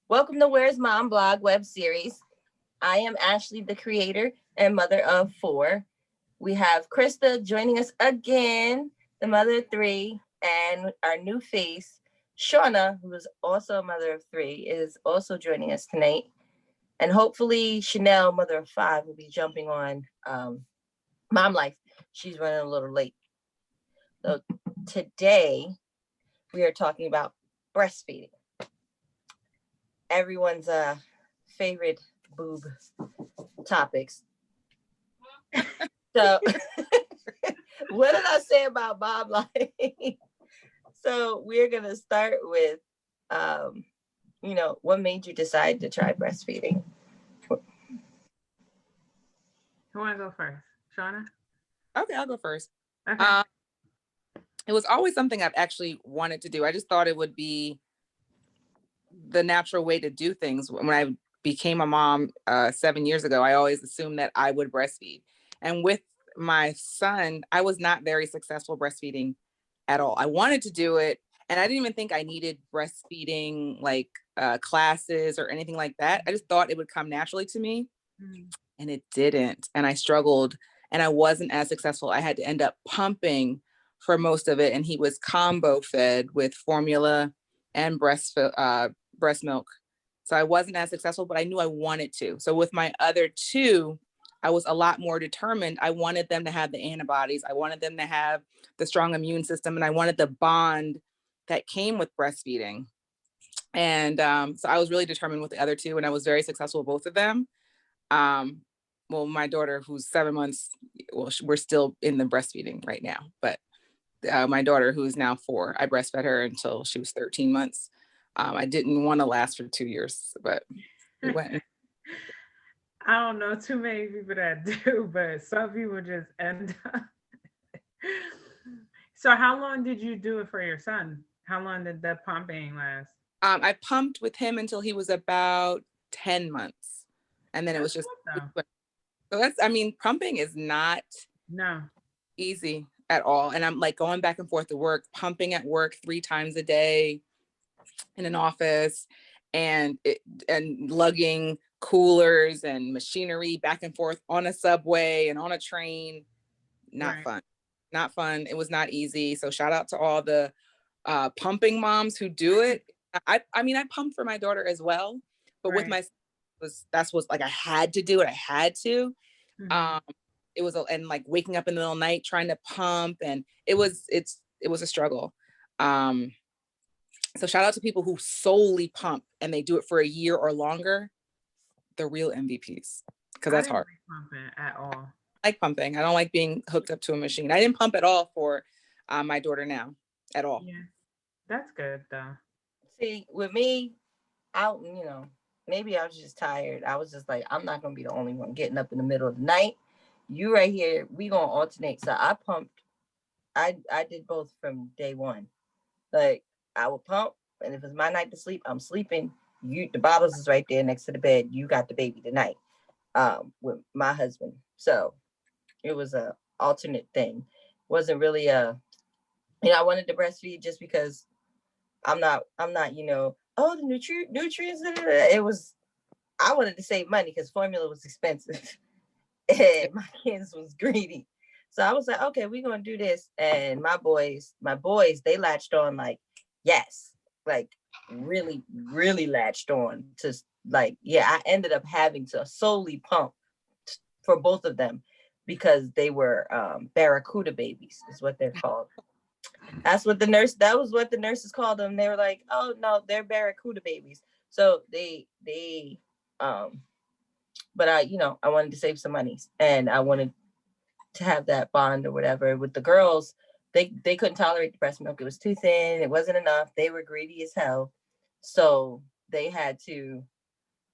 Welcome to Where's Mom blog web series. I am Ashley, the creator and mother of four. We have Krista joining us again, the mother of three, and our new face, Shauna, who is also a mother of three, is also joining us tonight. And hopefully Chanel, mother of five, will be jumping on Mom Life. She's running a little late. So today we are talking about breastfeeding. Everyone's favorite boob topics. So what did I say about Mom Life? So we're gonna start with what made you decide to try breastfeeding? Who want to go first? Shauna? Okay, I'll go first. Okay. It was always something I've actually wanted to do. I just thought it would be the natural way to do things. When I became a mom 7 years ago, I always assumed that I would breastfeed. And with my son, I was not very successful breastfeeding at all. I wanted to do it, and I didn't even think I needed breastfeeding like classes or anything like that. I just thought it would come naturally to me, and it didn't. And I struggled, and I wasn't as successful. I had to end up pumping for most of it, and he was combo fed with formula and breast milk. So I wasn't as successful, but I knew I wanted to. So with my other two, I was a lot more determined. I wanted them to have the antibodies. I wanted them to have the strong immune system, and I wanted the bond that came with breastfeeding. And so I was really determined with the other two, and I was very successful with both of them. Well, my daughter, who's 7 months, we're still in the breastfeeding right now, but my daughter, who is now 4, I breastfed her until she was 13 months. I didn't want to last for 2 years, but we went. I don't know too many people that do, but some people just end up. So, how long did you do it for your son? How long did the pumping last? I pumped with him until he was about 10 months. And then it was just, so pumping is not easy at all. And I'm like going back and forth to work, pumping at work 3 times a day in an office, and lugging coolers and machinery back and forth on a subway and on a train. Not fun. It was not easy. So shout out to all the pumping moms who do it. I pumped for my daughter as well, but with my that's what like I had to do it. I had to. It was and like waking up in the middle of the night trying to pump, and it was a struggle. So shout out to people who solely pump and they do it for a year or longer. The real MVPs, because that's hard. Like pumping at all. I like pumping. I don't like being hooked up to a machine. I didn't pump at all for my daughter now, at all. Yeah, that's good though. See, with me, maybe I was just tired. I was just like, I'm not gonna be the only one getting up in the middle of the night. You right here, we gonna alternate. So I pumped. I did both from day one. Like I would pump, and if it's my night to sleep, I'm sleeping. The bottles is right there next to the bed. You got the baby tonight. With my husband. So it was a alternate thing. Wasn't really I wanted to breastfeed just because I'm not, the nutrients. It was, I wanted to save money because formula was expensive and my kids was greedy. So I was like, okay, we're going to do this. And my boys, they latched on like, yes, like really, really latched on to like, yeah, I ended up having to solely pump for both of them because they were barracuda babies is what they're called. That was what the nurses called them. They were like, oh no, they're barracuda babies. So but I wanted to save some money and I wanted to have that bond or whatever with the girls. They couldn't tolerate the breast milk. It was too thin. It wasn't enough. They were greedy as hell. So they had to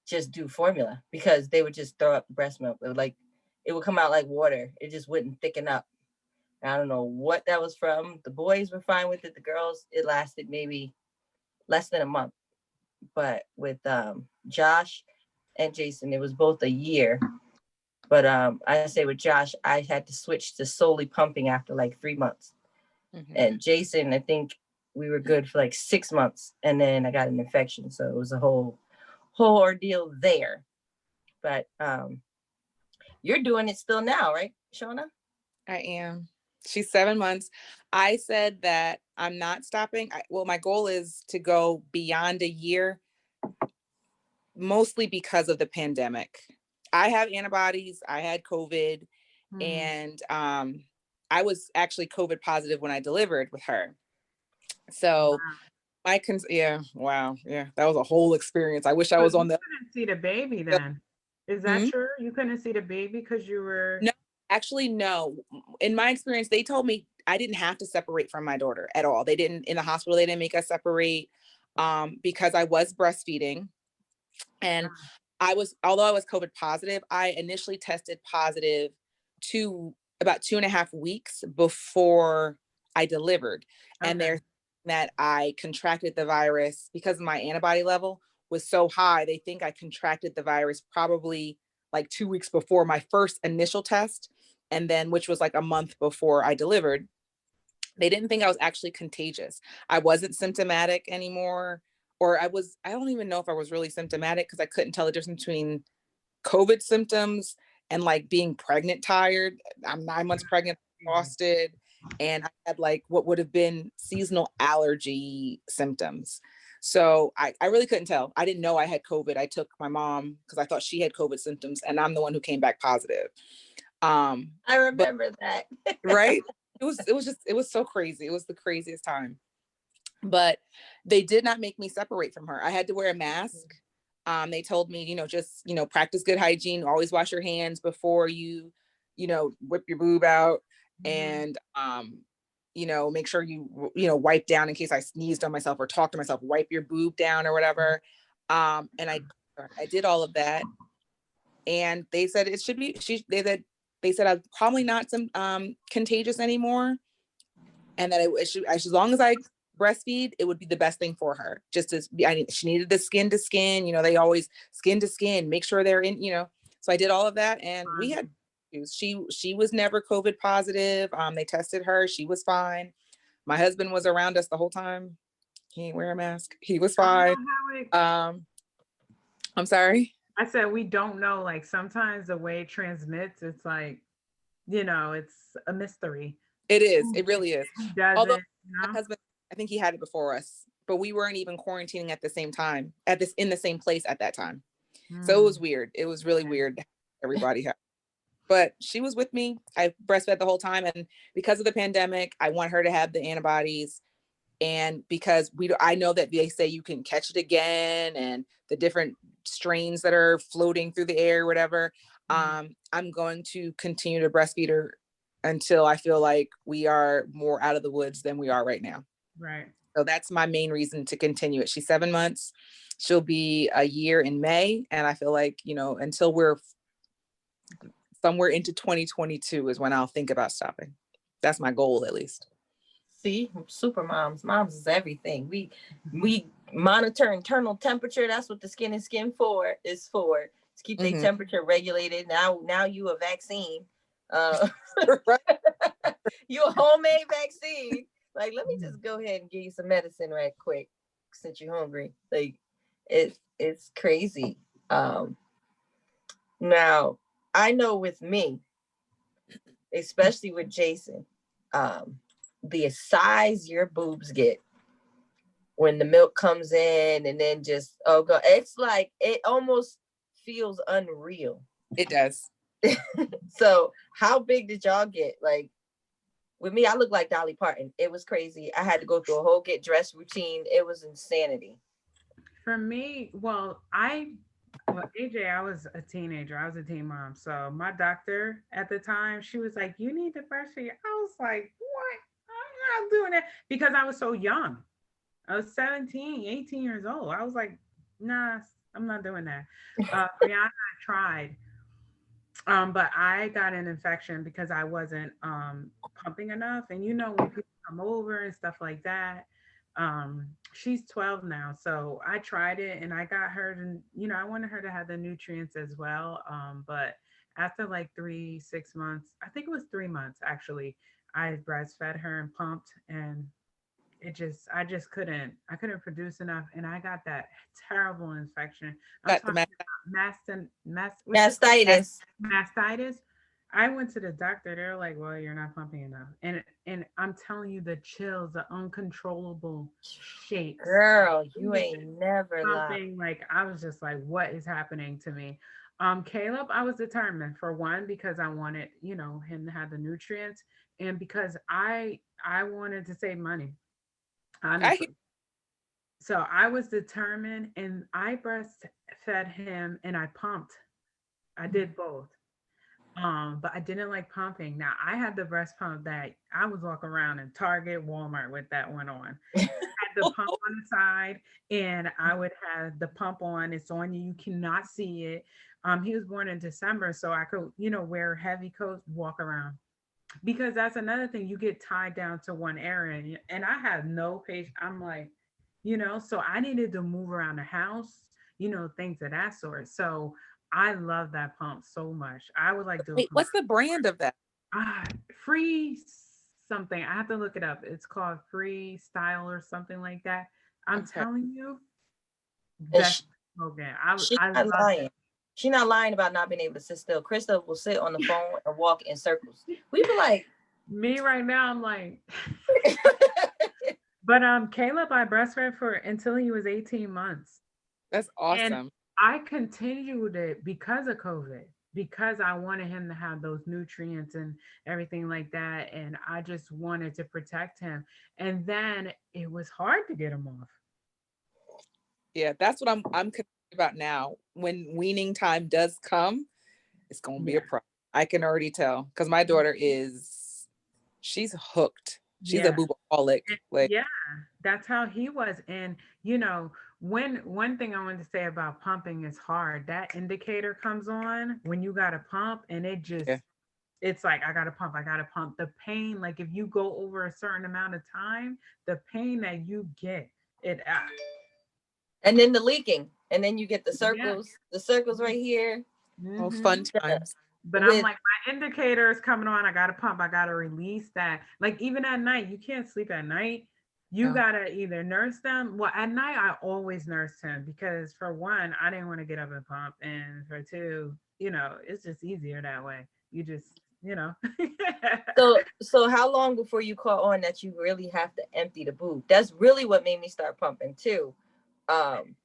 just do formula because they would just throw up the breast milk. It would come out like water. It just wouldn't thicken up. I don't know what that was from. The boys were fine with it. The girls, it lasted maybe less than a month. But with Josh and Jason, it was both a year. But I say with Josh, I had to switch to solely pumping after like 3 months. And Jason, I think we were good for like 6 months, and then I got an infection, so it was a whole ordeal there. But you're doing it still now, right, Shauna? I am. She's 7 months. I said that I'm not stopping. Well, my goal is to go beyond a year, mostly because of the pandemic. I have antibodies. I had COVID, and I was actually COVID positive when I delivered with her. So yeah, wow, yeah, that was a whole experience. I wish I was on the. You couldn't see the baby then. Is that true? You couldn't see the baby because you were. No, actually, no. In my experience, they told me I didn't have to separate from my daughter at all. They didn't, in the hospital, they didn't make us separate, because I was breastfeeding. And although I was COVID positive, I initially tested positive about 2.5 weeks before I delivered. Okay. And they're that I contracted the virus because my antibody level was so high. They think I contracted the virus probably like 2 weeks before my first initial test, and then which was like a month before I delivered. They didn't think I was actually contagious. I wasn't symptomatic anymore, or I don't even know if I was really symptomatic because I couldn't tell the difference between COVID symptoms and like being pregnant tired. I'm 9 months pregnant, exhausted, and I had like what would have been seasonal allergy symptoms. So I really couldn't tell. I didn't know I had COVID. I took my mom because I thought she had COVID symptoms, and I'm the one who came back positive. I remember that. Right? It was so crazy. It was the craziest time. But they did not make me separate from her. I had to wear a mask. They told me, just, practice good hygiene, always wash your hands before you, whip your boob out, and, make sure you, wipe down in case I sneezed on myself or talked to myself, wipe your boob down or whatever. And I did all of that. And they said it should be, they said I'm probably not contagious anymore. And that as long as I breastfeed, it would be the best thing for her. She needed the skin to skin, they always skin to skin, make sure they're in, so I did all of that, and we had, she was never COVID positive. They tested her. She was fine. My husband was around us the whole time. He didn't wear a mask. He was fine. I'm sorry. I said, we don't know, like sometimes the way it transmits, it's like, it's a mystery. It is. It really is. Although my husband, I think he had it before us, but we weren't even quarantining at the same time, in the same place at that time. So it was weird. It was really weird. Everybody had, but she was with me. I breastfed the whole time, and because of the pandemic, I want her to have the antibodies. And because I know that they say you can catch it again, and the different strains that are floating through the air, whatever. I'm going to continue to breastfeed her until I feel like we are more out of the woods than we are right now. Right. So that's my main reason to continue it. She's 7 months. She'll be a year in May. And I feel like, until we're somewhere into 2022 is when I'll think about stopping. That's my goal, at least. See, super moms. Moms is everything. We monitor internal temperature. That's what the skin is for. To keep their temperature regulated. Now you a vaccine. You a homemade vaccine. Like, let me just go ahead and give you some medicine right quick since you're hungry. Like, it's crazy. Now I know with me, especially with Jason, the size your boobs get when the milk comes in, and then it's like it almost feels unreal. It does. So how big did y'all get? Like, with me, I look like Dolly Parton. It was crazy. I had to go through a whole get dressed routine. It was insanity. For me, AJ, I was a teenager. I was a teen mom. So my doctor at the time, she was like, you need to breastfeed. I was like, what? I'm not doing that, because I was so young. I was 17, 18 years old. I was like, nah, I'm not doing that. Brianna, I tried. But I got an infection because I wasn't pumping enough. And when people come over and stuff like that, she's 12 now. So I tried it, and I got her to, I wanted her to have the nutrients as well. But after like 6 months, I think it was 3 months actually, I breastfed her and pumped, and I just couldn't, I couldn't produce enough. And I got that terrible infection. I'm Got the talking about what's it Mastitis. mastitis. I went to the doctor. They're like, "Well, you're not pumping enough," and I'm telling you, the chills, the uncontrollable shakes, Girl, you breathing, ain't never lied. pumping. Like I was just like, "What is happening to me?" Caleb, I was determined for one because I wanted, him to have the nutrients, and because I wanted to save money, I hear honestly. So I was determined, and I breastfed him, and I pumped. I did both. But I didn't like pumping. Now I had the breast pump that I was walking around in Target, Walmart with that one on. Had the pump on the side, and I would have the pump on. It's on you. You cannot see it. He was born in December, so I could, wear heavy coats, walk around. Because that's another thing. You get tied down to one area, and I have no patience. I'm like, so I needed to move around the house, things of that sort. So I love that pump so much. I would like do a wait, what's the brand of that? ah, free something. I have to look it up. It's called Freestyle or something like that. I'm Okay. telling you, And best program. I she I not love lying. She not lying about not being able to sit still. Krista will sit on the phone and walk in circles. We be like, me right now. I'm like, but Caleb, I breastfed for until he was 18 months, That's and awesome. I continued it because of COVID. Because I wanted him to have those nutrients and everything like that. And I just wanted to protect him. And then it was hard to get him off. Yeah, that's what I'm concerned about now. When weaning time does come, it's gonna be a Yeah. problem. I can already tell because my daughter she's hooked. She's a Yeah. boobaholic. Like, Yeah. That's how he was. And, when one thing I wanted to say about pumping is hard. That indicator comes on when you got to pump, and yeah. it's like, I got to pump, I got to pump. The pain, like if you go over a certain amount of time, the pain that you get, it, and then the leaking, and then you get yeah. the circles right here. Oh, fun Hmm. times. But I'm With like, my indicator is coming on. I gotta pump. I gotta release that. Like even at night, you can't sleep at night. You Oh, gotta either nurse them. Well, at night I always nursed him because for one, I didn't want to get up and pump, and for two, it's just easier that way. You just, you know. so how long before you caught on that you really have to empty the boob? That's really what made me start pumping too. Um,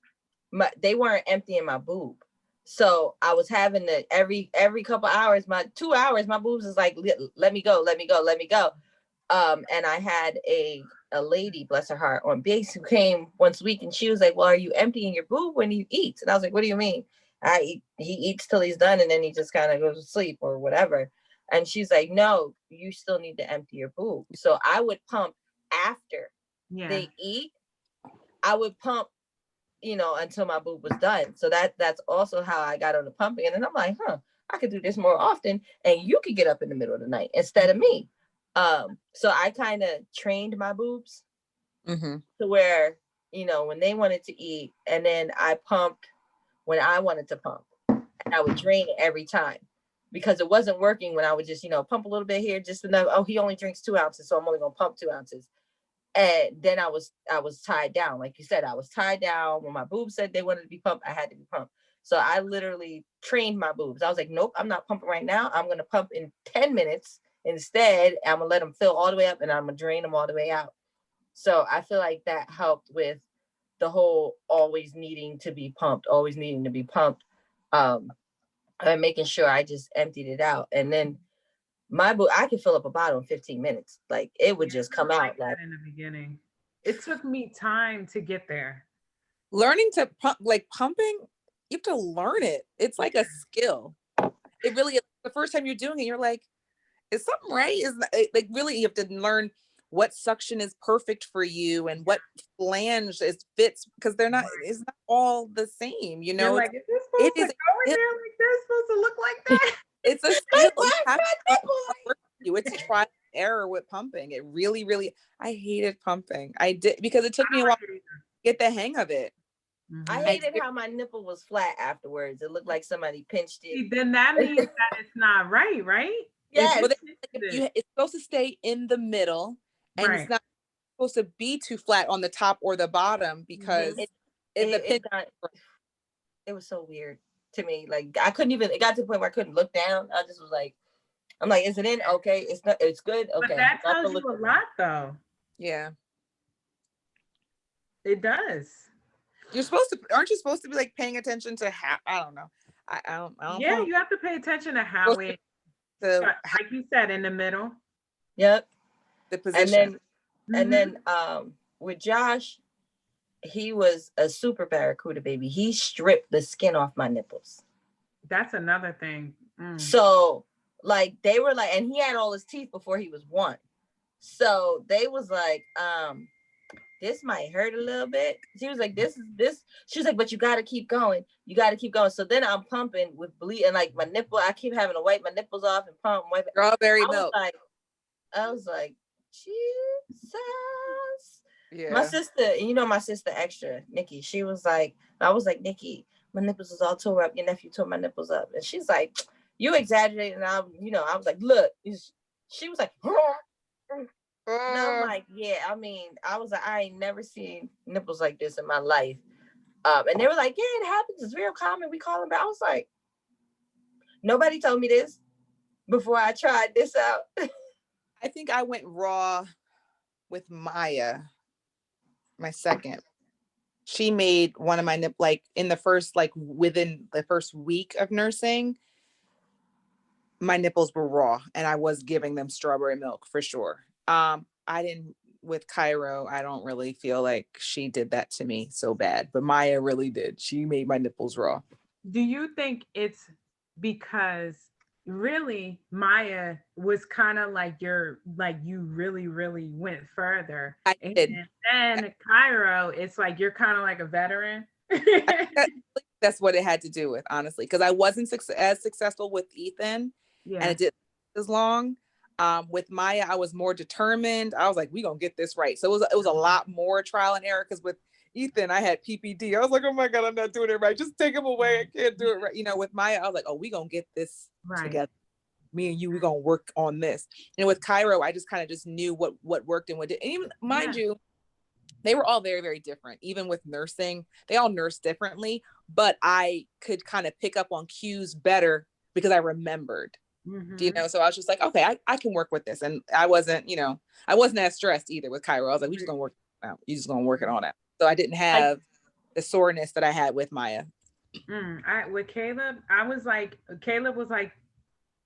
they weren't emptying my boob, so I was having to every couple hours, my 2 hours, my boobs is like, let me go, let me go, let me go. And I had a lady, bless her heart, on base who came once a week, and she was like, "Well, are you emptying your boob when he eats?" And I was like, "What do you mean?" He eats till he's done, and then he just kind of goes to sleep or whatever. And she's like, "No, you still need to empty your boob." So I would pump after Yeah. they eat. I would pump, until my boob was done. So that's also how I got on the pumping. And then I'm like, I could do this more often, and you could get up in the middle of the night instead of me. So I kind of trained my boobs mm-hmm. to where, when they wanted to eat, and then I pumped when I wanted to pump, and I would drain it every time because it wasn't working when I would just, pump a little bit here, just enough. Oh, he only drinks 2 ounces, so I'm only gonna pump 2 ounces. And then I was tied down. Like you said, I was tied down. When my boobs said they wanted to be pumped, I had to be pumped. So I literally trained my boobs. I was like, nope, I'm not pumping right now. I'm going to pump in 10 minutes. Instead, I'm going to let them fill all the way up, and I'm going to drain them all the way out. So I feel like that helped with the whole always needing to be pumped, always needing to be pumped. Um, and making sure I just emptied it out. And then I could fill up a bottle in 15 minutes. Like it would Yeah, just I come was like out like, that in the beginning. It took me time to get there. Learning to pump, like pumping, you have to learn it. It's like a skill. It really is. The first time you're doing it, you're like, is something right? Like really, you have to learn what suction is perfect for you and what flange is fits because Right. it's not all the same, You're it's like, is this it supposed to is go in there like this? Supposed to look like that? it's a skill. like, You why have to my know nipple? what works for you. It's trial and error with pumping. It really, really, I hated pumping. I did because it I took me a don't while like it to either. get the hang of it. I Hmm. I hated how my nipple was flat afterwards. It looked like somebody pinched it. See, then that means that it's not right, right? If Yes. well, you they, pinched if it, you, it's supposed to stay in the middle, and it's right. not. supposed to be too flat on the top or the bottom because it was so weird to me. Like I couldn't even. It got to the point where I couldn't look down. I just was like, I'm like, is it in? Okay, it's not. It's good. Okay, but that tells you a lot, though. Yeah, it does. Aren't you supposed to be like paying attention to how? I don't know. I don't. Yeah, you have to pay attention to how it. Like you said, in the middle. Yep. The position. And then with Josh, he was a super barracuda baby. He stripped the skin off my nipples. That's another thing. So like they were like, and he had all his teeth before he was 1. So they was like, this might hurt a little bit. She was like, this. She was like, but you got to keep going. You got to keep going. So then I'm pumping with bleed, and like my nipple, I keep having to wipe my nipples off and pump. Wipe. Strawberry milk. I was like, Jesus. Yeah. My sister extra, Nikki, she was like, I was like, Nikki, my nipples is all tore up. Your nephew tore my nipples up. And she's like, you exaggerated. And I was like, look, she was like, and I'm like, yeah, I mean, I was like, I ain't never seen nipples like this in my life. And they were like, yeah, it happens. It's real common. We call them back. I was like, nobody told me this before I tried this out. I think I went raw with Maya, my second. She made one of my nipples, like in the first, like within the first week of nursing, my nipples were raw and I was giving them strawberry milk for sure. I didn't with Cairo. I don't really feel like she did that to me so bad, but Maya really did. She made my nipples raw. Do you think it's because really Maya was kind of like you really, really went further? I did. And then Cairo, it's like you're kind of like a veteran. That's what it had to do with, honestly, because I wasn't as successful with Ethan, and it didn't as long. With Maya, I was more determined. I was like, we gonna get this right. So it was a lot more trial and error, because with Ethan, I had PPD. I was like, oh my God, I'm not doing it right. Just take him away. I can't do it right. With Maya, I was like, oh, we gonna get this together. Me and you, we gonna work on this. And with Cairo, I just kind of just knew what worked and what didn't. And even, mind you, they were all very, very different. Even with nursing, they all nurse differently, but I could kind of pick up on cues better because I remembered. Do you know? So I was just like, okay, I can work with this. And I wasn't as stressed either with Cairo. I was like, we just gonna work it out. You just gonna work it on out. So I didn't have the soreness that I had with Maya. With Caleb, Caleb was like,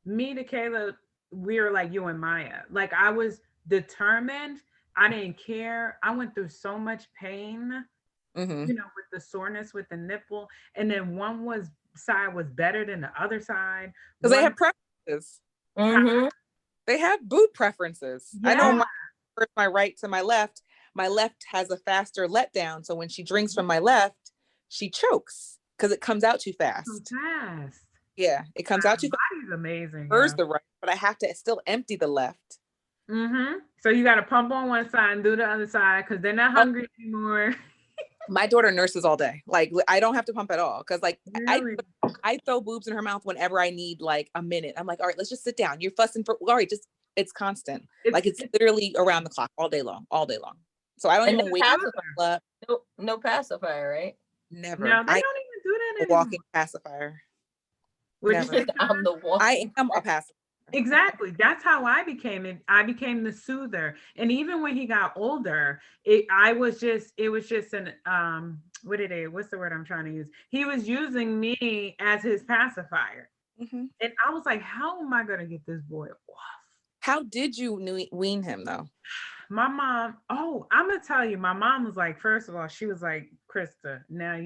me to Caleb, we were like you and Maya. Like I was determined. I didn't care. I went through so much pain, with the soreness with the nipple. And then one side was better than the other side. Because they have preferences. They have boob preferences. Yeah. I know my right to my left has a faster letdown. So when she drinks from my left, she chokes because it comes out too fast. So fast. Yeah, it comes out too fast. Body's amazing. Hers the right, but I have to still empty the left. So you got to pump on one side and do the other side because they're not hungry anymore. My daughter nurses all day. Like I don't have to pump at all because really? I throw boobs in her mouth whenever I need like a minute. I'm like, all right, let's just sit down. You're fussing for all right, just it's constant. It's literally around the clock all day long. So I don't even wait. No pacifier, right? Never. No, they don't even do that anymore. A walking pacifier. I'm the walking. I am a pacifier. Exactly. That's how I became it. I became the soother. And even when he got older, it was just an what's the word I'm trying to use? He was using me as his pacifier. And I was like, how am I going to get this boy off? How did you wean him though? My mom, I'm going to tell you, my mom was like, first of all, she was like, Krista, now,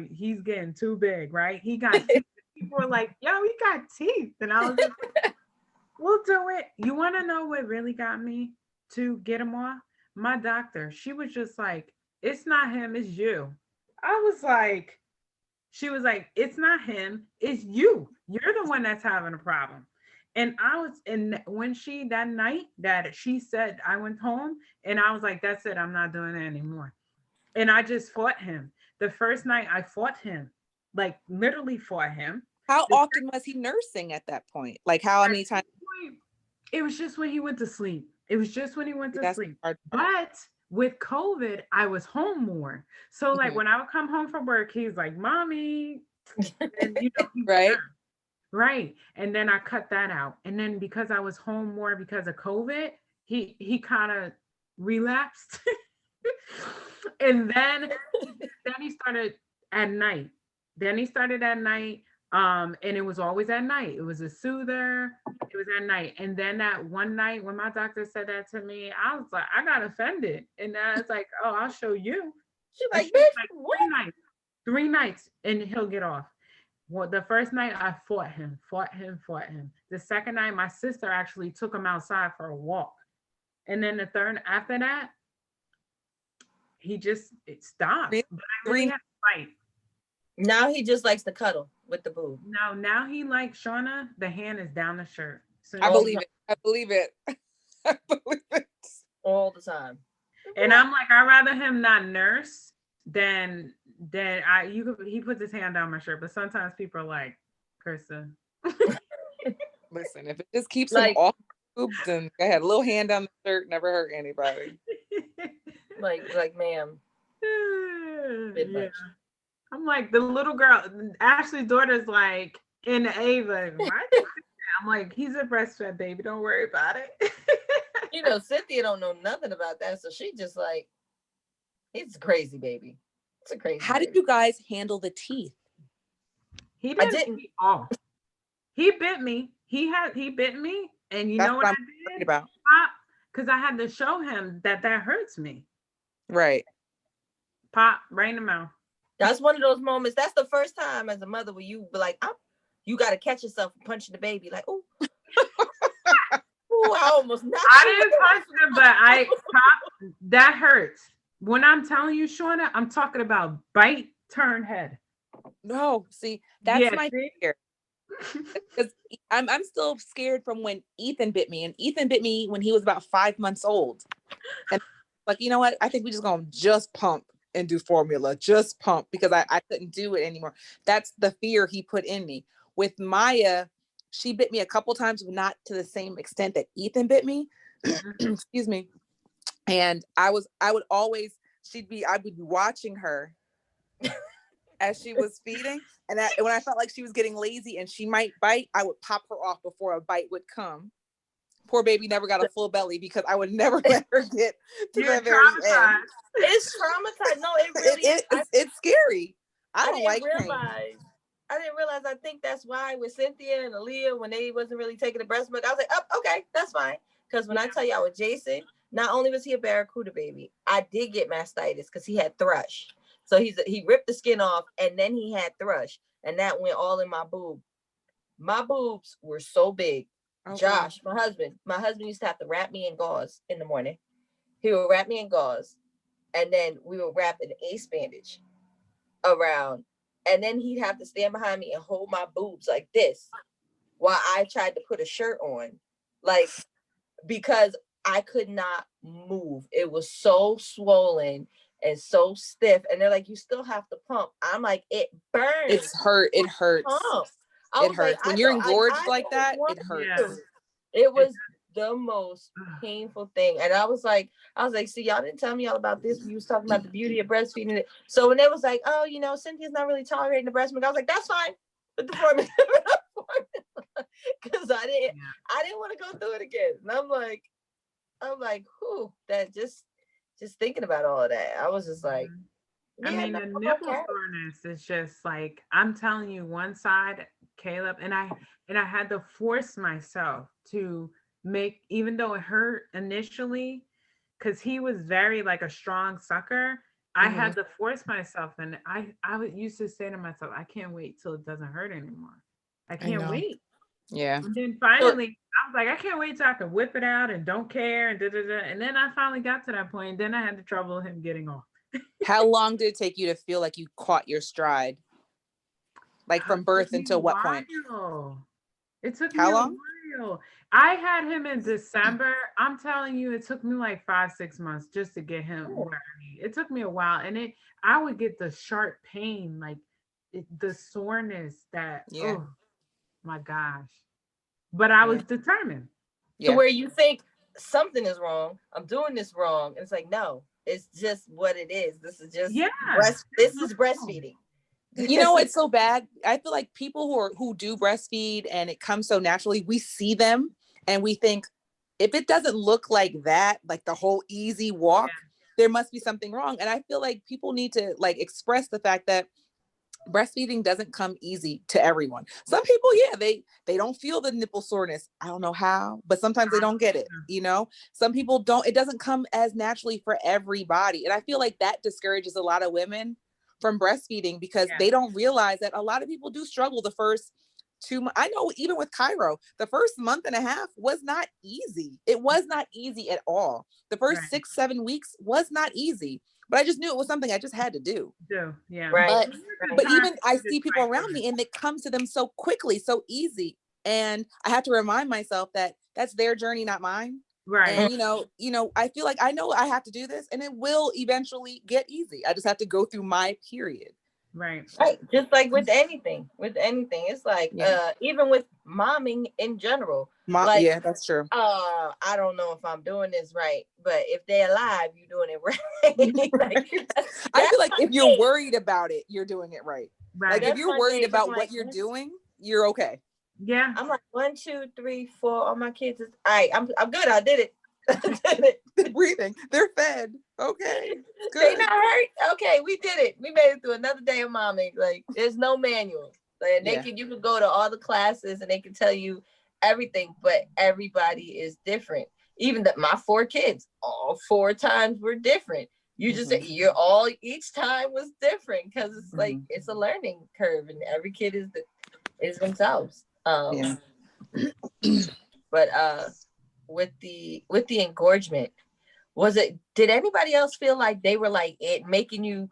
he's getting too big, right? He got teeth. People were like, yo, he got teeth. And I was like, we'll do it. You want to know what really got me to get him off? My doctor, she was just like, it's not him, it's you. I was like, she was like, it's not him, it's you. You're the one that's having a problem. And when that night that she said, I went home and I was like, that's it, I'm not doing it anymore. And I just fought him. The first night I fought him, like literally fought him. How often was he nursing at that point? Like how many times? It was just when he went to sleep. But with COVID, I was home more. So like Mhm. when I would come home from work, he's like, "Mommy," and he would Right. nurse. Right. And then I cut that out. And then because I was home more because of COVID, he kind of relapsed. And then he started at night. Then he started at night. And it was always at night. It was a soother. It was at night. And then that one night when my doctor said that to me, I was like, I got offended. And I was like, oh, I'll show you. She's And like, she was bitch, like, what? 3 nights, and he'll get off. Well, the first night I fought him. The second night, my sister actually took him outside for a walk. And then the third, after that, it stopped. Three, But I really three. had to fight. Now he just likes to cuddle with the boob Now he like Shauna, the hand is down the shirt. So I all the believe time. it. I believe it. I believe it. All the time. and I'm like, I'd rather him not nurse than he puts his hand down my shirt. But sometimes people are like, Krista. Listen, if it just keeps him Like, off the boobs, then go ahead. A little hand on the shirt never hurt anybody. like, ma'am, bit Yeah. much. I'm like the little girl, Ashley's daughter's like in Ava. Why? I'm like, he's a breastfed baby. Don't worry about it. You know, Cynthia don't know nothing about that, so she just like, it's crazy, baby. It's a crazy. How did baby. you guys handle the teeth? He I didn't didn't. bit me off. He bit me. He bit me, and you That's know what what I I'm worried did? about. Pop, because I had to show him that hurts me. Right. Pop right in the mouth. That's one of those moments. That's the first time as a mother where you be like, you got to catch yourself from punching the baby. Like, oh, I almost knocked I you didn't out. punch him, but Pop, that hurts. When I'm telling you, Shauna, I'm talking about bite, turn, head. No, see, that's Yeah, my see? fear. Because I'm still scared from when Ethan bit me, and Ethan bit me when he was about 5 months old. And like, you know what? I think we just gonna just pump and do formula, just pump, because I couldn't do it anymore. That's the fear he put in me. With Maya, she bit me a couple times, but not to the same extent that Ethan bit me. Excuse me. And I would always, I would be watching her as she was feeding. And when I felt like she was getting lazy and she might bite, I would pop her off before a bite would come. Poor baby never got a full belly because I would never let her get to You're the very traumatized. end. It's traumatized. No, it really is. It's scary. I don't didn't like pain. realize. I didn't realize. I think that's why with Cynthia and Aaliyah, when they wasn't really taking the breast milk, I was like, oh, okay, that's fine. Because when I tell y'all with Jason, not only was he a barracuda baby, I did get mastitis because he had thrush. So he ripped the skin off and then he had thrush, and that went all in my boob. My boobs were so big. Oh, Josh, my husband used to have to wrap me in gauze in the morning. He would wrap me in gauze, and then we would wrap an ace bandage around, and then he'd have to stand behind me and hold my boobs like this while I tried to put a shirt on, like, because I could not move. It was so swollen and so stiff, and they're like, you still have to pump. I'm like, it burns. It hurts. Pump. It hurts. When you're engorged like that, it hurts. Yeah. It was the most painful thing. And I was like, see, y'all didn't tell me all about this when you was talking about the beauty of breastfeeding. So when it was like, oh, Cynthia's not really tolerating the breast milk, I was like, that's fine. Put the formula, because I didn't want to go through it again. And I'm like, whew, that just thinking about all of that, I was just like, I mean, the nipple soreness is just like, I'm telling you, one side, Caleb, and I had to force myself to make, even though it hurt initially, because he was very like a strong sucker. I had to force myself, and I used to say to myself, I can't wait till it doesn't hurt anymore. I can't wait. Yeah. And then finally, I was like, I can't wait till I can whip it out and don't care and And then I finally got to that point. And then I had the trouble of him getting off. How long did it take you to feel like you caught your stride? Like from birth until what point? It took How me long? a while. I had him in December. I'm telling you, it took me like 5-6 months just to get him where I need. It took me a while, and I would get the sharp pain, like the soreness that, oh my gosh. But I was determined. To where you think something is wrong. I'm doing this wrong. And it's like, no, It's just what it is. This is just Yeah. this is breastfeeding. You know, it's so bad. I feel like people who do breastfeed and it comes so naturally, we see them and we think if it doesn't look like that, like the whole easy walk, there must be something wrong. And I feel like people need to like express the fact that breastfeeding doesn't come easy to everyone. Some people, yeah, they don't feel the nipple soreness. I don't know how, but sometimes they don't get it, you know? Some people don't, it doesn't come as naturally for everybody. And I feel like that discourages a lot of women from breastfeeding because they don't realize that a lot of people do struggle the first 2 months. I know even with Cairo, the first month and a half was not easy. It was not easy at all. The first 6-7 weeks was not easy. But I just knew it was something I just had to do. Yeah. Right. But even I see people around me and it comes to them so quickly, so easy. And I have to remind myself that that's their journey, not mine. Right. And you know, I feel like I know I have to do this and it will eventually get easy. I just have to go through my period. Right. Just like with anything, it's like even with momming in general. Like, yeah, that's true. I don't know if I'm doing this right, but if they're alive, you're doing it right. Like, I feel like if you're worried about it, you're doing it right. Right. Like if you're worried about what you're doing, you're okay. Yeah. I'm like 1, 2, 3, 4. All my kids is all right. I'm good. I did it. They're breathing. They're fed. Okay. Good. They not hurt. Okay, we did it. We made it through another day of momming. Like there's no manual. Like you can go to all the classes and they can tell you everything, but everybody is different. Even my 4 kids, all 4 times were different. You just each time was different because it's like it's a learning curve and every kid is themselves. But with the engorgement, did anybody else feel like they were like it making you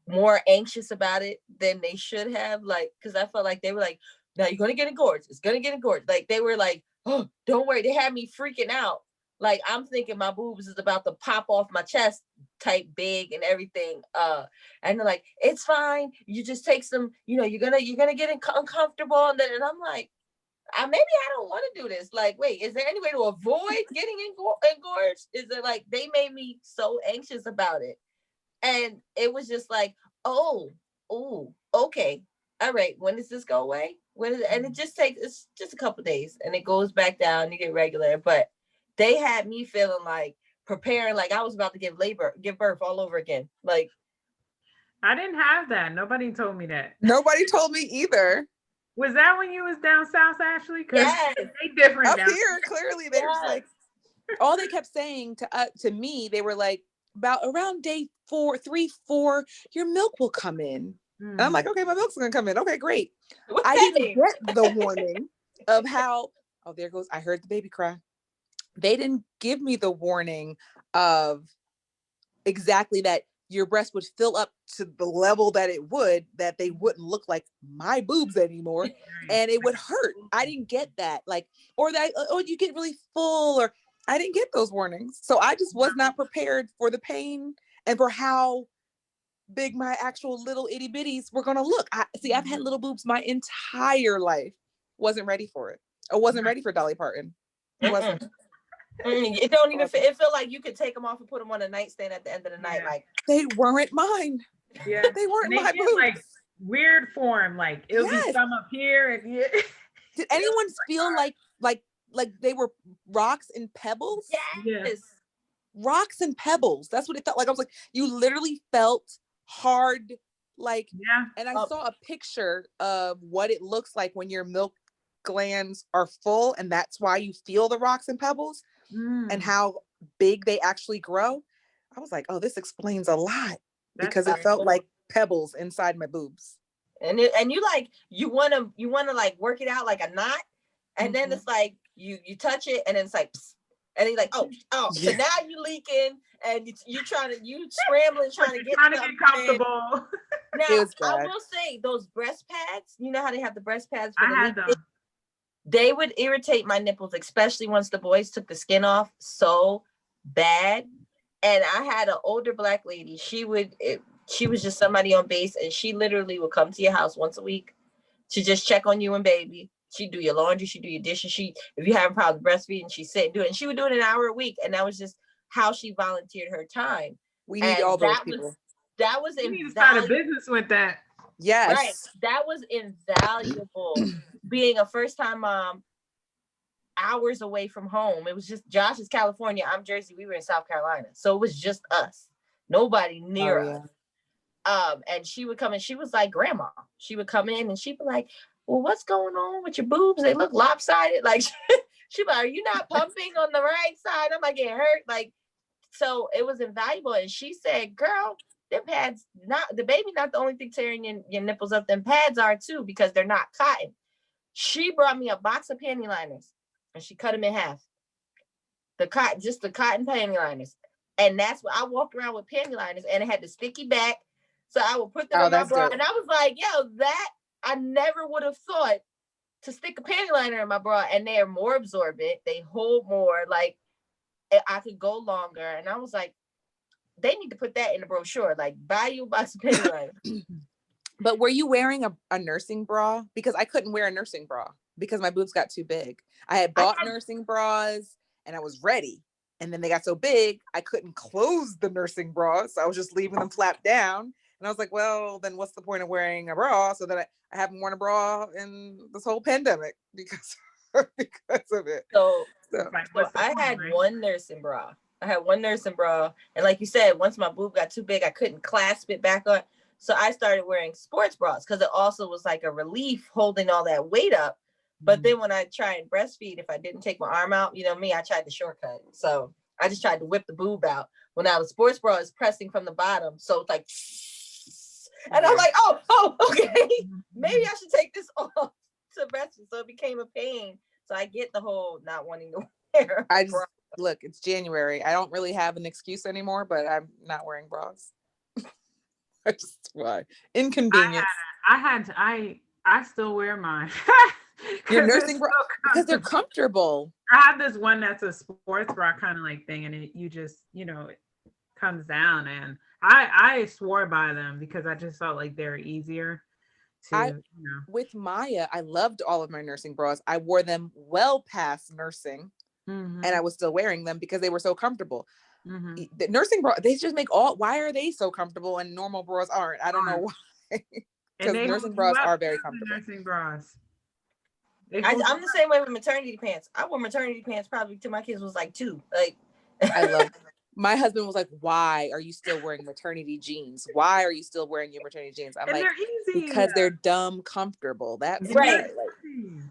more anxious about it than they should have? Like, because I felt like they were like, now you're gonna get engorged, it's gonna get engorged. Like they were like, oh, don't worry. They had me freaking out. Like I'm thinking my boobs is about to pop off my chest type big and everything. And they're like, it's fine, you just take some, you're gonna get uncomfortable. And I'm like, maybe I don't want to do this. Like, wait, is there any way to avoid getting engorged? Is it like they made me so anxious about it? And it was just like, oh, okay. All right. When does this go away? And it's just a couple days and it goes back down, you get regular. But they had me feeling like preparing, like I was about to give birth all over again. Like, I didn't have that. Nobody told me that. Nobody told me either. Was that when you was down south, Ashley? Because they different up here. Clearly, they're like all they kept saying to me. They were like about around day 3, 4, your milk will come in. And I'm like, okay, my milk's gonna come in. Okay, great. I didn't get the warning of how. Oh, there goes. I heard the baby cry. They didn't give me the warning of exactly that. Your breast would fill up to the level that they wouldn't look like my boobs anymore. And it would hurt. I didn't get that. Like, or that, you get really full, or I didn't get those warnings. So I just was not prepared for the pain and for how big my actual little itty bitties were going to look. I've had little boobs my entire life. Wasn't ready for it. I wasn't ready for Dolly Parton. It wasn't. It don't even feel. It felt like you could take them off and put them on a nightstand at the end of the night. Like they weren't mine. Yeah, they weren't my boobs. Like weird form. Like it'll be some up here. And Did anyone feel like they were rocks and pebbles? Yes. Rocks and pebbles. That's what it felt like. I was like, you literally felt hard. Like, and I saw a picture of what it looks like when your milk glands are full, and that's why you feel the rocks and pebbles. And how big they actually grow. I was like, oh, this explains a lot because it felt like pebbles inside my boobs. And you want to like work it out like a knot, and then it's like you touch it, and then it's like, psst, and you're like, oh, so now you leaking, and you scrambling trying to get comfortable. Now I will say those breast pads, you know how they have the breast pads for I had them. They would irritate my nipples, especially once the boys took the skin off so bad. And I had an older Black lady. She was just somebody on base, and she literally would come to your house once a week to just check on you and baby. She'd do your laundry, she'd do your dishes. If you have a problem breastfeeding, she'd sit and do it. And she would do it an hour a week. And that was just how she volunteered her time. We need all those people. That was You need to start a invaluable. business with that. Yes. Right. That was invaluable. Being a first-time mom, hours away from home. It was just Josh is California. I'm Jersey. We were in South Carolina. So it was just us. Nobody near us. And she would come and she was like grandma. She would come in and she'd be like, well, what's going on with your boobs? They look lopsided. Like she'd be like, are you not pumping on the right side? I'm like, getting hurt. Like, so it was invaluable. And she said, girl, them pads, not the baby, not the only thing tearing your nipples up. Them pads are too, because they're not cotton. She brought me a box of panty liners and she cut them in half. Just the cotton panty liners. And that's what I walked around with, panty liners, and it had the sticky back. So I would put them in my bra. Dope. And I was like, yo, that I never would have thought to stick a panty liner in my bra. And they are more absorbent. They hold more. Like, I could go longer. And I was like, they need to put that in the brochure. Like, buy you a box of panty liners. But were you wearing a nursing bra? Because I couldn't wear a nursing bra because my boobs got too big. I had bought nursing bras and I was ready. And then they got so big, I couldn't close the nursing bra. So I was just leaving them flapped down. And I was like, well, then what's the point of wearing a bra? So that I haven't worn a bra in this whole pandemic because of it. So I had one nursing bra. And like you said, once my boob got too big, I couldn't clasp it back on. So I started wearing sports bras because it also was like a relief holding all that weight up. But then when I tried and breastfeed, if I didn't take my arm out, you know me, I tried the shortcut. So I just tried to whip the boob out. When I was sports bra is pressing from the bottom. So it's like, and I'm like, oh, okay. Maybe I should take this off to breastfeed. So it became a pain. So I get the whole not wanting to wear. Look, it's January. I don't really have an excuse anymore, but I'm not wearing bras. Why? Inconvenience. I still wear mine. Your nursing bra because they're comfortable. I have this one that's a sports bra kind of like thing, and it comes down, and I swore by them because I just felt like they're easier to. With Maya, I loved all of my nursing bras. I wore them well past nursing, and I was still wearing them because they were so comfortable. The nursing bra, they just make why are they so comfortable and normal bras aren't? I don't know why. Because nursing bras are very comfortable. Nursing bras. I'm the same way with maternity pants. I wore maternity pants probably till my kids was like 2. Like, I love. My husband was like, "Why are you still wearing maternity jeans? Why are you still wearing your maternity jeans?" I'm like, they're easy. Because they're dumb comfortable. That's right. Like,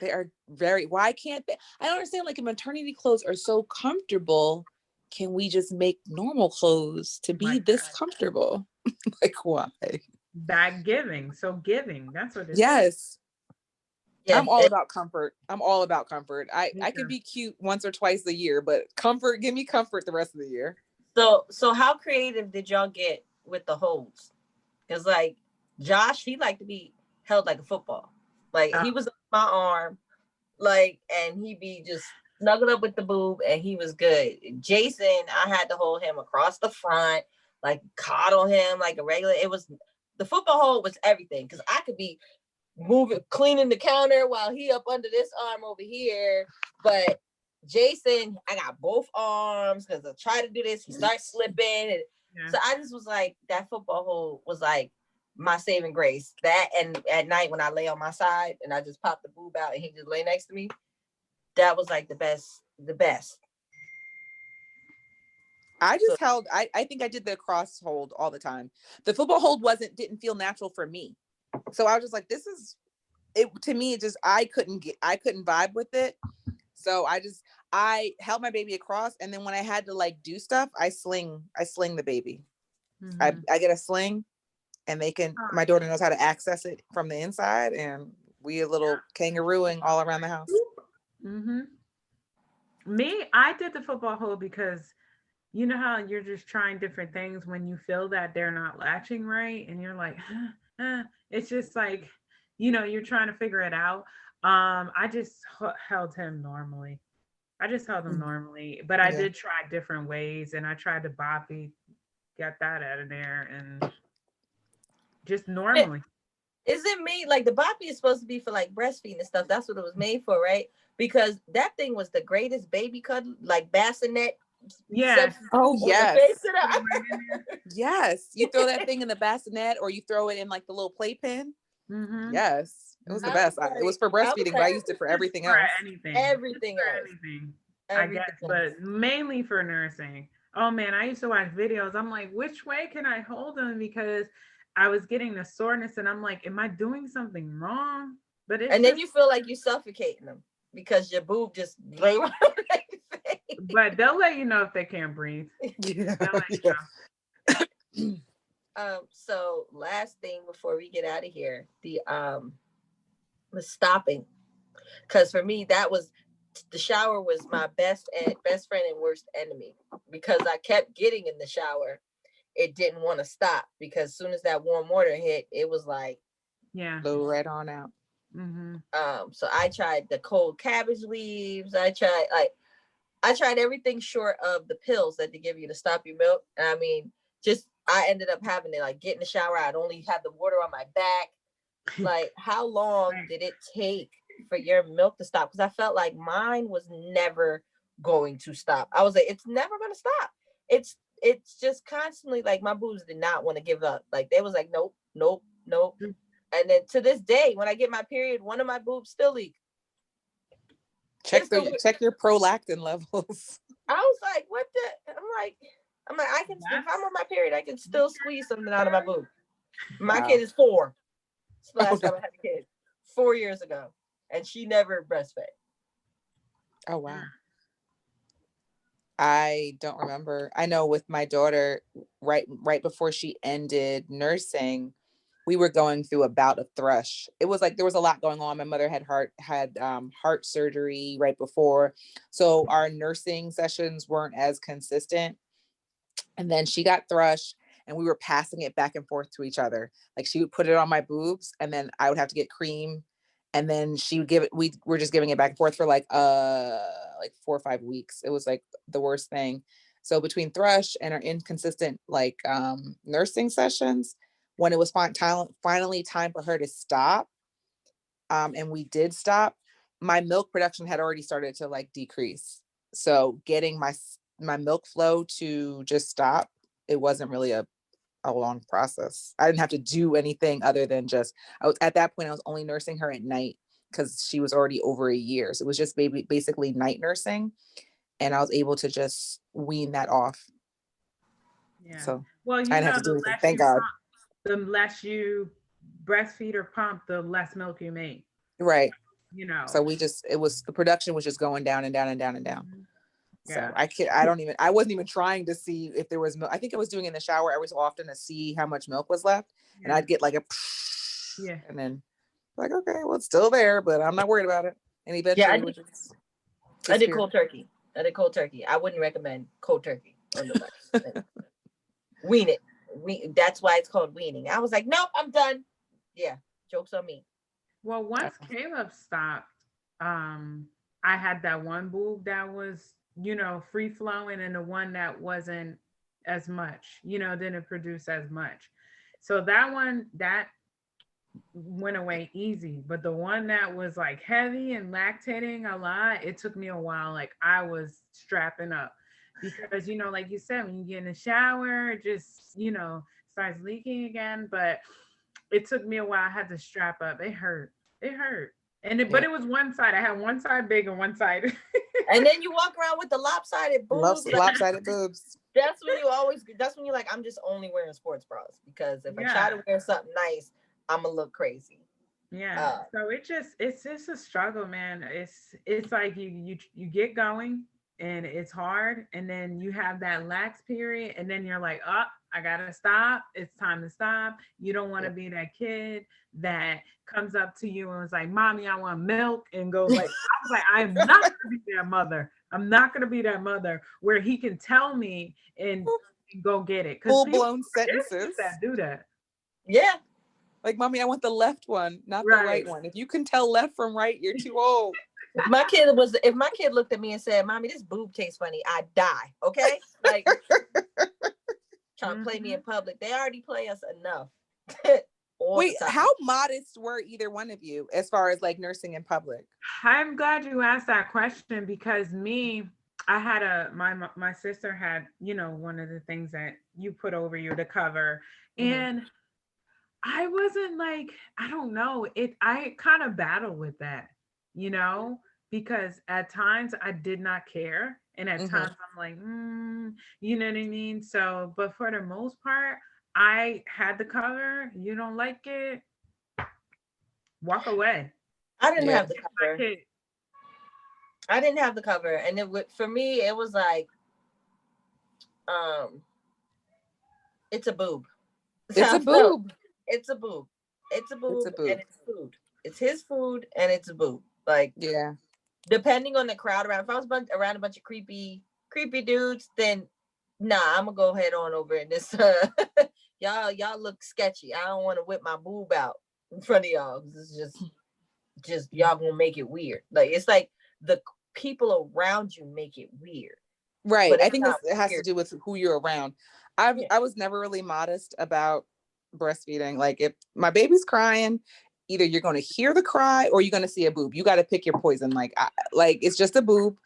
they are very. Why can't they? I don't understand. Like, if maternity clothes are so comfortable, can we just make normal clothes to be this comfortable? Like, why? That giving. So giving. That's what it is. Yes. Yeah, I'm all about comfort. I could be cute once or twice a year, but comfort, give me comfort the rest of the year. So how creative did y'all get with the holds? Because like Josh, he liked to be held like a football. Like he was on my arm, like, and he'd be just snuggled up with the boob and he was good. Jason, I had to hold him across the front, like coddle him like a regular. It was the football hold was everything because I could be moving, cleaning the counter while he up under this arm over here. But Jason, I got both arms because I try to do this. He starts slipping. And so I just was like, that football hold was like my saving grace. That and at night when I lay on my side and I just pop the boob out and he just lay next to me, that was like the best. I just held, I think I did the cross hold all the time. The football hold didn't feel natural for me. So I was just like, this is it to me. It just, I couldn't vibe with it. So I held my baby across. And then when I had to like do stuff, I sling the baby. I get a sling and my daughter knows how to access it from the inside. And we a little kangarooing all around the house. Me, I did the football hold because you know how you're just trying different things when you feel that they're not latching right. And you're like, it's just like, you're trying to figure it out. I just held him normally. But I did try different ways and I tried to boppy, get that out of there and just normally. Isn't me like the boppy is supposed to be for like breastfeeding and stuff? That's what it was made for, right? Because that thing was the greatest baby cuddle, like bassinet Yeah. substance Oh, on the yes. face of Put it the- right in there. Yes. You throw that thing in the bassinet or you throw it in like the little playpen. Mm-hmm. Yes. It was the Mhm. best. It was for I was breastfeeding, but I like, used it for Just everything for else. anything. everything For else. anything. I Everything guess, else. but mainly for nursing. Oh man, I used to watch videos. I'm like, which way can I hold them? Because I was getting the soreness, and I'm like, am I doing something wrong? But it's And then just, you feel like you're suffocating them because your boob just lay on their face. but they'll let you know if they can't breathe. Yeah. They'll let you know. So last thing before we get out of here, the stopping. Because for me, that was the shower was my best friend and worst enemy because I kept getting in the shower. It didn't want to stop because as soon as that warm water hit, it was like, Yeah. Blow right on out. Mm-hmm. So I tried the cold cabbage leaves. I tried everything short of the pills that they give you to stop your milk. And I mean, just I ended up having to like get in the shower. I'd only have the water on my back. Like, how long did it take for your milk to stop? Because I felt like mine was never going to stop. I was like, it's never going to stop. It's just constantly like my boobs did not want to give up. Like they was like, nope, nope, nope. And then to this day, when I get my period, one of my boobs still leak. Check your prolactin levels. I was like, what the? I'm like, I can if I'm on my period, I can still squeeze something out of my boob. My Wow. kid is 4. It's the last Oh, time I had a kid. 4 years ago. And she never breastfed. Oh wow. I don't remember. I know with my daughter, right before she ended nursing, we were going through a bout of thrush. It was like there was a lot going on. My mother had heart surgery right before, so our nursing sessions weren't as consistent. And then she got thrush, and we were passing it back and forth to each other. Like she would put it on my boobs, and then I would have to get cream, and then she would give it. We were just giving it back and forth for like 4 or 5 weeks. It was like the worst thing. So between thrush and our inconsistent like nursing sessions, when it was finally time for her to stop, and we did stop, my milk production had already started to like decrease. So getting my milk flow to just stop, it wasn't really a long process. I didn't have to do anything other than just, I was at that point, I was only nursing her at night because she was already over a year. So it was just basically night nursing. And I was able to just wean that off. Yeah. So Well, I you didn't have know, to do anything. Thank God. the less you breastfeed or pump, the less milk you make. Right. You know. So the production was just going down and down and down and down. Yeah. So I wasn't even trying to see if there was milk. I think I was doing in the shower every so often to see how much milk was left. Yeah. And I'd get like a, yeah. And then like, okay, well, it's still there, but I'm not worried about it. And eventually I did cold turkey. I wouldn't recommend cold turkey on the Wean it. That's why it's called weaning. I was like, nope, I'm done. Yeah, joke's on me. Well, once Caleb stopped, I had that one boob that was, free flowing, and the one that wasn't as much, didn't produce as much. So that one that went away easy, but the one that was like heavy and lactating a lot, it took me a while. Like I was strapping up because, like you said, when you get in the shower, it just, starts leaking again. But it took me a while. I had to strap up. It hurt. But it was one side. I had one side big and one side. And then you walk around with the lopsided boobs. Lopsided boobs. That's when you're like, I'm just only wearing sports bras because if I try to wear something nice, I'm gonna look crazy. Yeah. So it's just a struggle, man. It's like you get going and it's hard, and then you have that lax period, and then you're like, oh, I gotta stop. It's time to stop. You don't want to be that kid that comes up to you and is like, mommy, I want milk, and goes like, I was like, I'm not gonna be that mother. I'm not gonna be that mother where he can tell me and go get it. Full blown sentences that do that. Yeah. Like, mommy, I want the left one, not the right one. If you can tell left from right, you're too old. If my kid looked at me and said, mommy, this boob tastes funny, I'd die. Okay? Like trying to play me in public. They already play us enough. Wait, how modest were either one of you as far as like nursing in public? I'm glad you asked that question because I had my sister had, one of the things that you put over you to cover. Mhm. And I wasn't like, I don't know, I kind of battle with that, you know, because at times I did not care. And at Hmm. times I'm like, you know what I mean? So, but for the most part, I had the cover. You don't like it, walk away. I didn't Yeah. have the My cover. kid. I didn't have the cover, and it would for me. It was like, um, it's a boob. So It's I a felt boob. it's a boob. It's a It's a boob, and boob. it's food. It's his food, and it's a boob. Like, Yeah. depending on the crowd around. If I was around a bunch of creepy dudes, then nah, I'm gonna go head on over in this. Y'all look sketchy. I don't want to whip my boob out in front of y'all. It's just y'all gonna make it weird. Like, it's like the people around you make it weird, Right. but I it's think not it has to weird. do with who you're around. I Yeah. I was never really modest about breastfeeding. Like if my baby's crying, either you're going to hear the cry or you're going to see a boob. You got to pick your poison. Like it's just a boob.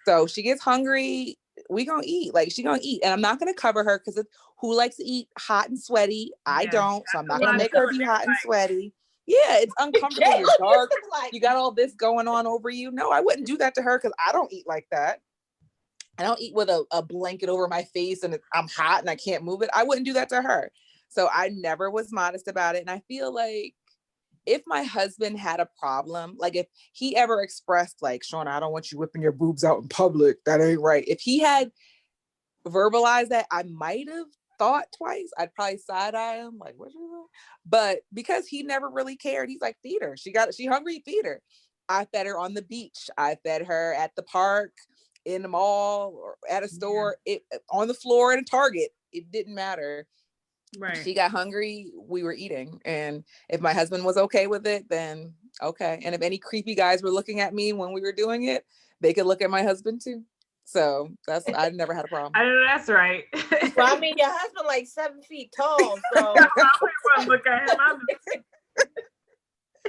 So she gets hungry, we gonna eat. Like she gonna eat, and I'm not gonna cover her because who likes to eat hot and sweaty? I Yeah, don't, so I'm that's not a gonna lot And of the make her people be cookie, hot and sweaty. Yeah, it's uncomfortable. You're Caleb used dark. to be like, You got all this going on over you. No, I wouldn't do that to her because I don't eat like that. I don't eat with a blanket over my face and I'm hot and I can't move it. I wouldn't do that to her. So I never was modest about it. And I feel like if my husband had a problem, like if he ever expressed like, Shauna, I don't want you whipping your boobs out in public. That ain't right. If he had verbalized that, I might have thought twice. I'd probably side eye him, like, what you doing? But because he never really cared, he's like, feed her. She hungry, feed her. I fed her on the beach. I fed her at the park, in the mall, or at a yeah, store, on the floor at a Target. It didn't matter. right. She got hungry, we were eating. And if my husband was okay with it, then okay. And if any creepy guys were looking at me when we were doing it, they could look at my husband too. So I never had a problem. I know that's right. well, I mean, your husband like 7 feet tall, I so wouldn't look at him.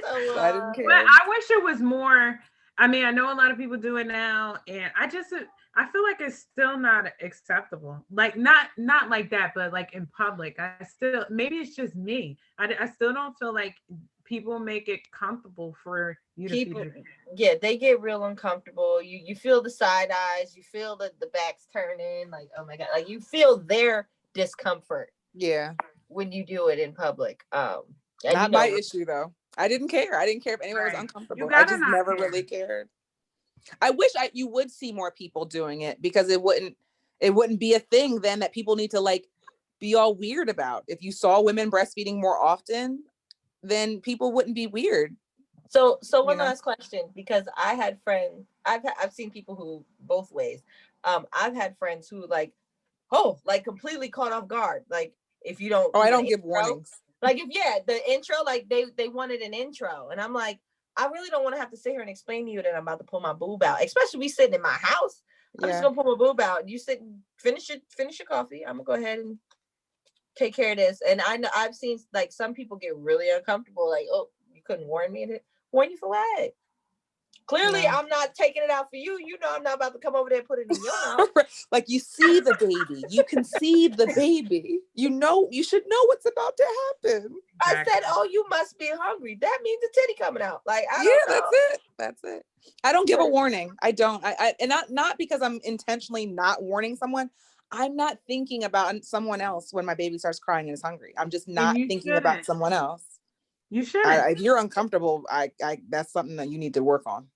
so So I didn't But care. I wish it was more. I mean, I know a lot of people do it now, and I feel like it's still not acceptable. Like not like that, but like in public, I still maybe it's just me. I still don't feel like people make it comfortable for you to feed people, your kid. yeah, they get real uncomfortable. You feel the side eyes, you feel the backs turning, like, oh my god, like you feel their discomfort Yeah. when you do it in public. And Not my issue though. I didn't care. I didn't care if anyone was Right. You uncomfortable. I gotta just not never care. really cared. I wish you would see more people doing it because it wouldn't be a thing then that people need to like be all weird about. If you saw women breastfeeding more often, then people wouldn't be weird, so you one know. last question, because I had friends, I've seen people who both ways. I've had friends who like, oh, like completely caught off guard. Like, if you don't Oh, I do an don't give intro, warnings. like, if yeah, the intro, like they wanted an intro, and I'm like, I really don't want to have to sit here and explain to you that I'm about to pull my boob out, especially we sitting in my house. I'm just Yeah. gonna pull my boob out, and you sit and finish your coffee. I'm gonna go ahead and take care of this. And I know I've seen like some people get really uncomfortable, like, oh, you couldn't warn me. Warn you for what? Clearly, No. I'm not taking it out for you. You know, I'm not about to come over there and put it in your mouth. Like you see the baby, you can see the baby. You should know what's about to happen. I said, Exactly. oh, you must be hungry. That means the titty coming out. Like, I Yeah, don't that's know. it. That's it. I don't give a warning. I don't. And not because I'm intentionally not warning someone. I'm not thinking about someone else when my baby starts crying and is hungry. I'm just And not you thinking about shouldn't. someone else. You shouldn't. If you're uncomfortable, that's something that you need to work on.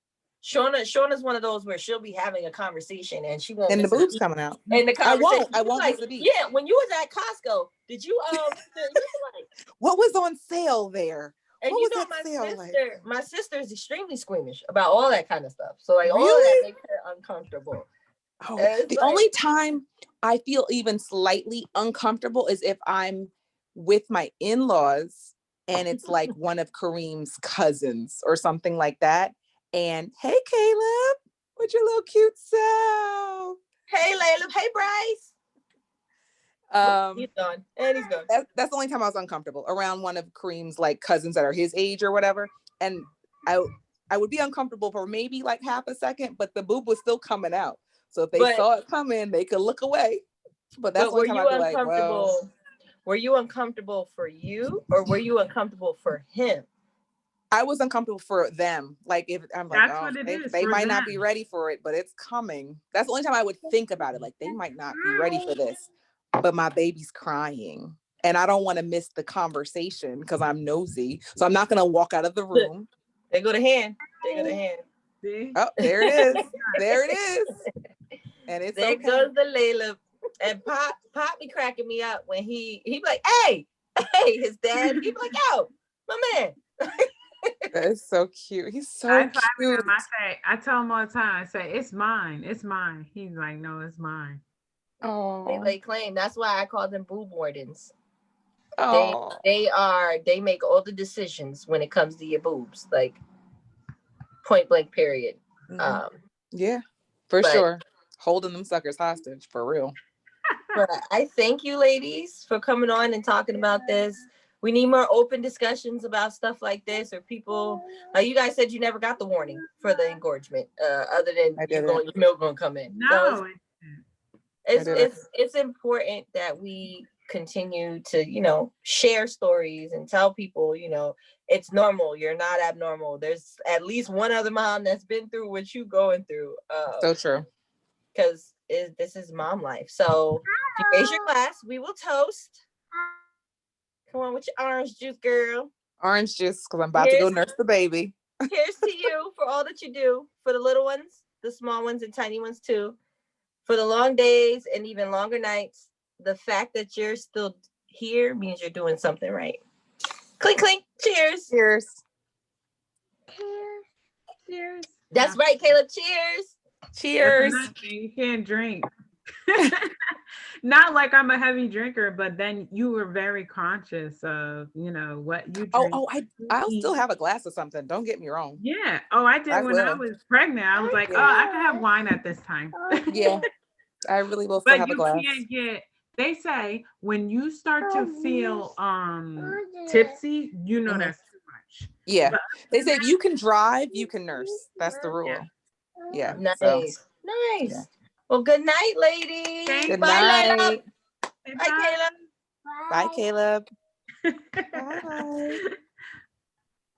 Shauna's one of those where she'll be having a conversation and she won't And the miss a boobs beat coming out. in the I conversation. won't. I She's won't like, miss a beat. yeah, when you was at Costco, did you like, What was on sale there? and What you was know, that sale like? my sister is extremely squeamish about all that kind of stuff. So like all of that Really? makes her uncomfortable. Oh, And it's the like, only time I feel even slightly uncomfortable is if I'm with my in-laws and it's like one of Kareem's cousins or something like that. And hey, Caleb, what's your little cute self? hey Layla, hey Bryce. He's Um, gone. And he's gone. that's the only time I was uncomfortable around one of Kareem's like cousins that are his age or whatever. And I would be uncomfortable for maybe like half a second, but the boob was still coming out. So if they saw it coming, they could look away. But that's but the only were time you I'd be like, uncomfortable? well, Were you uncomfortable for you, or were you uncomfortable for him? I was uncomfortable for them. Like if I'm like, That's oh, what it is they for might them. not be ready for it, but it's coming. That's the only time I would think about it. Like they might not be ready for this, but my baby's crying. And I don't want to miss the conversation because I'm nosy. So I'm not going to walk out of the room. They go to hand. They go to hand. See? Oh, there it is. There it is. And it's there okay. goes the Layla. And Pop be cracking me up when he be like, hey, his dad. He be like, yo, my man. That is so cute. He's so cute. I tell him all the time, I say, it's mine. It's mine. He's like, no, it's mine. Oh, they lay claim. That's why I call them boob wardens. oh, They make all the decisions when it comes to your boobs, like point blank period. Yeah, for sure. Holding them suckers hostage for real. But I thank you, ladies, for coming on and talking about this. We need more open discussions about stuff like this, or people. You guys said you never got the warning for the engorgement, other than your milk gonna come in. No, so it's important that we continue to share stories and tell people it's normal. You're not abnormal. There's at least one other mom that's been through what you going through. So true. Because this is mom life. So if you raise your glass, we will toast. Come on with your orange juice, girl. Orange juice, because I'm about to go nurse the baby. Here's to you for all that you do for the little ones, the small ones and tiny ones too. For the long days and even longer nights, the fact that you're still here means you're doing something right. Clink, clink. Cheers. Cheers. Cheers. That's right, Caleb. Cheers. Cheers. You can't drink. Not like I'm a heavy drinker, but then you were very conscious of, what you drink. I'll still have a glass of something. Don't get me wrong. Yeah. Oh, I did when I was pregnant. I was like, I can have wine at this time. Yeah. I really will still have a glass. They say when you start to feel tipsy, that's too much. Yeah. But they say if you can drive, you can nurse. That's the rule. Yeah. Nice. So. Nice. Yeah. Well, good night, ladies. Good night. Caleb. Bye, Caleb. Bye, Caleb. Bye.